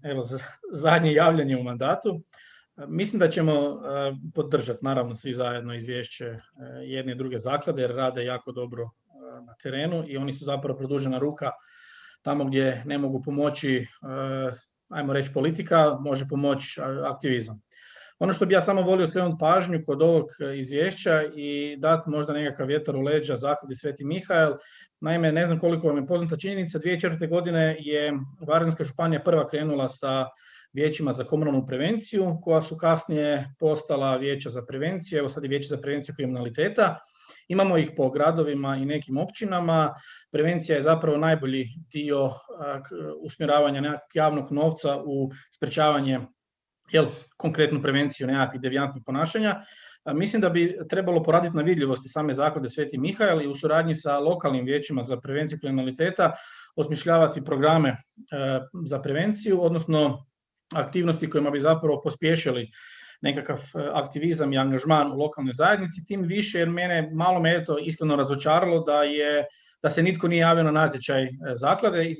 evo, zadnje javljanje u mandatu. Mislim da ćemo podržati, naravno, svi zajedno izvješće jedne i druge zaklade, jer rade jako dobro na terenu i oni su zapravo produžena ruka tamo gdje ne mogu pomoći, ajmo reći, politika, može pomoći aktivizam. Ono što bi ja samo volio skrenuti pažnju kod ovog izvješća i dati možda nekakav vjetar u leđa zakladi Sveti Mihael. Naime, ne znam koliko vam je poznata činjenica, 2004. godine je Varaždinska županija prva krenula sa vijećima za komunalnu prevenciju, koja su kasnije postala vijeća za prevenciju. Evo sad je vijeće za prevenciju kriminaliteta. Imamo ih po gradovima i nekim općinama. Prevencija je zapravo najbolji dio usmjeravanja nekakvog javnog novca u sprečavanje, konkretnu prevenciju nekakvih devijantnih ponašanja. Mislim da bi trebalo poraditi na vidljivosti same zaklade Sveti Mihael i u suradnji sa lokalnim vijećima za prevenciju kriminaliteta osmišljavati programe za prevenciju, odnosno aktivnosti kojima bi zapravo pospješili nekakav aktivizam i angažman u lokalnoj zajednici, tim više jer malo me iskreno razočaralo da se nitko nije javio na natječaj zaklade i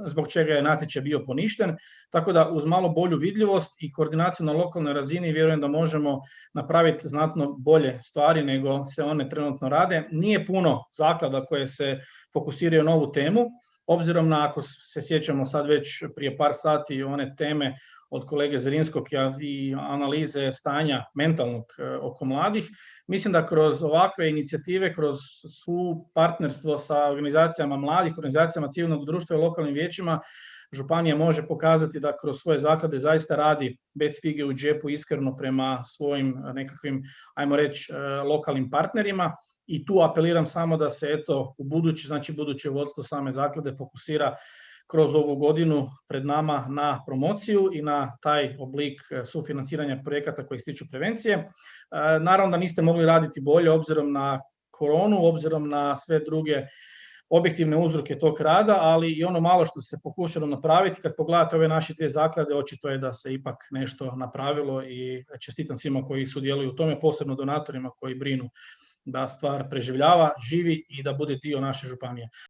zbog čega je natječaj bio poništen. Tako da uz malo bolju vidljivost i koordinaciju na lokalnoj razini vjerujem da možemo napraviti znatno bolje stvari nego se one trenutno rade. Nije puno zaklada koje se fokusiraju na ovu temu, obzirom na, ako se sjećamo sad već prije par sati, one teme od kolege Zrinskog i analize stanja mentalnog oko mladih. Mislim da kroz ovakve inicijative, kroz svu partnerstvo sa organizacijama mladih, organizacijama civilnog društva i lokalnim vijećima, županija može pokazati da kroz svoje zaklade zaista radi bez fige u džepu, iskreno prema svojim nekakvim, ajmo reći, lokalnim partnerima. I tu apeliram samo da se buduće vodstvo same zaklade fokusira kroz ovu godinu pred nama na promociju i na taj oblik sufinanciranja projekata koji se tiču prevencije. Naravno da niste mogli raditi bolje obzirom na koronu, obzirom na sve druge objektivne uzroke tog rada, ali i ono malo što se pokušalo napraviti, kad pogledate ove naše dvije zaklade, očito je da se ipak nešto napravilo i čestitam svima koji sudjeluju u tome, posebno donatorima koji brinu da stvar preživljava, živi i da bude dio naše županije.